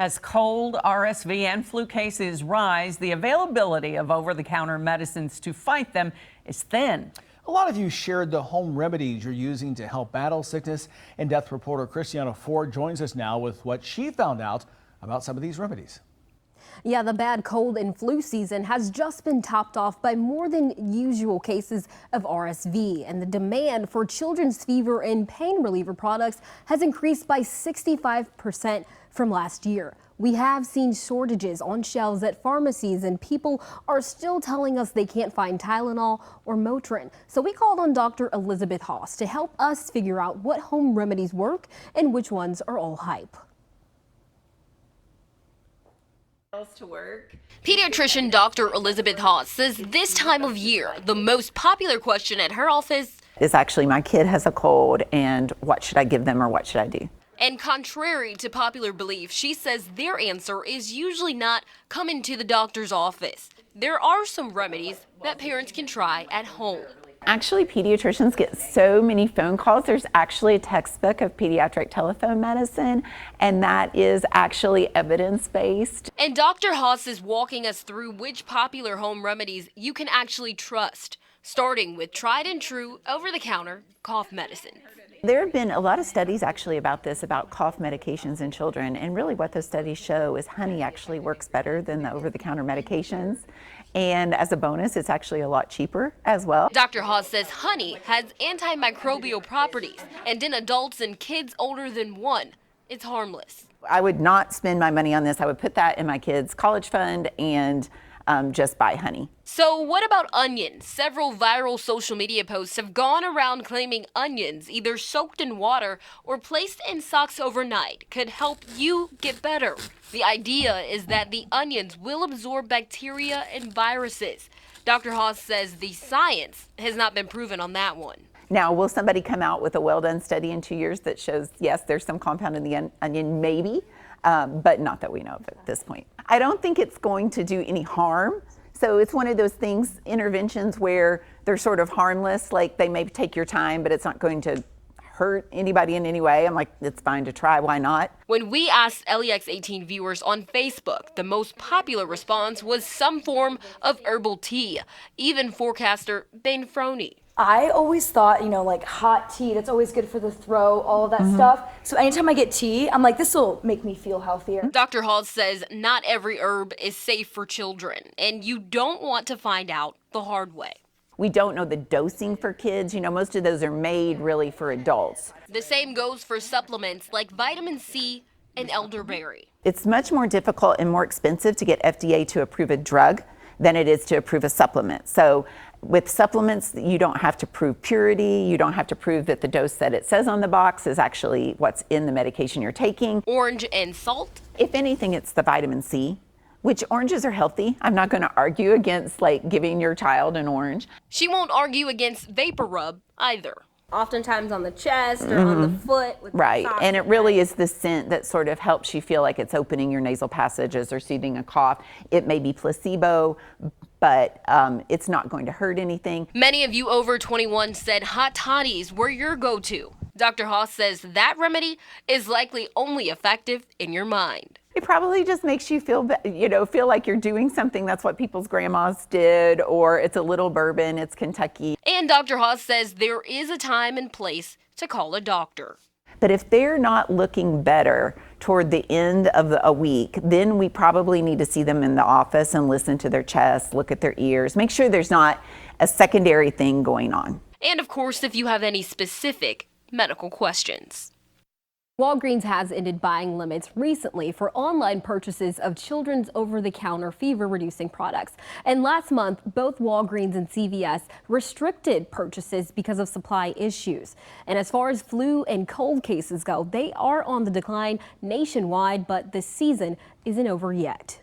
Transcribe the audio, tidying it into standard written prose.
As cold, RSV, and flu cases rise, the availability of over-the-counter medicines to fight them is thin. A lot of you shared the home remedies you're using to help battle sickness. In-depth reporter Christiana Ford joins us now with what she found out about some of these remedies. Yeah, the bad cold and flu season has just been topped off by more than usual cases of RSV, and the demand for children's fever and pain reliever products has increased by 65% from last year. We have seen shortages on shelves at pharmacies, and people are still telling us they can't find Tylenol or Motrin. So we called on Dr. Elizabeth Haas to help us figure out what home remedies work and which ones are all hype. To work. Pediatrician Dr. Elizabeth Haas says this time of year, the most popular question at her office is actually, my kid has a cold and what should I give them or what should I do? And contrary to popular belief, she says their answer is usually not come into the doctor's office. There are some remedies that parents can try at home. Actually, pediatricians get so many phone calls. There's actually a textbook of pediatric telephone medicine, and that is actually evidence-based. And Dr. Haas is walking us through which popular home remedies you can actually trust, starting with tried and true over-the-counter cough medicine. There have been a lot of studies actually about this, about cough medications in children, and really what those studies show is honey actually works better than the over-the-counter medications. And as a bonus, it's actually a lot cheaper as well. Dr. Haas says honey has antimicrobial properties, and in adults and kids older than 1, it's harmless. I would not spend my money on this. I would put that in my kids' college fund and just buy honey. So what about onions? Several viral social media posts have gone around claiming onions, either soaked in water or placed in socks overnight, could help you get better. The idea is that the onions will absorb bacteria and viruses. Dr. Haas says the science has not been proven on that one. Now, will somebody come out with a well-done study in 2 years that shows, yes, there's some compound in the onion? Maybe, but not that we know of at this point. I don't think it's going to do any harm. So it's one of those things, interventions where they're sort of harmless, like they may take your time, but it's not going to hurt anybody in any way. I'm like, it's fine to try, why not? When we asked LEX 18 viewers on Facebook, the most popular response was some form of herbal tea, even forecaster Ben Froney. I always thought, like hot tea, that's always good for the throat, all of that stuff. So anytime I get tea, I'm like, this will make me feel healthier. Dr. Haas says not every herb is safe for children, and you don't want to find out the hard way. We don't know the dosing for kids. Most of those are made really for adults. The same goes for supplements like vitamin C and elderberry. It's much more difficult and more expensive to get FDA to approve a drug than it is to approve a supplement. So with supplements, you don't have to prove purity. You don't have to prove that the dose that it says on the box is actually what's in the medication you're taking. Orange and salt? If anything, it's the vitamin C, which oranges are healthy. I'm not going to argue against giving your child an orange. She won't argue against vapor rub either. Oftentimes on the chest or on the foot. With right, the and it really is the scent that sort of helps you feel like it's opening your nasal passages or soothing a cough. It may be placebo, but it's not going to hurt anything. Many of you over 21 said hot toddies were your go-to. Dr. Haas says that remedy is likely only effective in your mind. It probably just makes you feel like you're doing something. That's what people's grandmas did, or it's a little bourbon, it's Kentucky. And Dr. Haas says there is a time and place to call a doctor. But if they're not looking better toward the end of a week, then we probably need to see them in the office and listen to their chest, look at their ears, make sure there's not a secondary thing going on. And of course, if you have any specific medical questions. Walgreens has ended buying limits recently for online purchases of children's over-the-counter fever-reducing products. And last month, both Walgreens and CVS restricted purchases because of supply issues. And as far as flu and cold cases go, they are on the decline nationwide, but the season isn't over yet.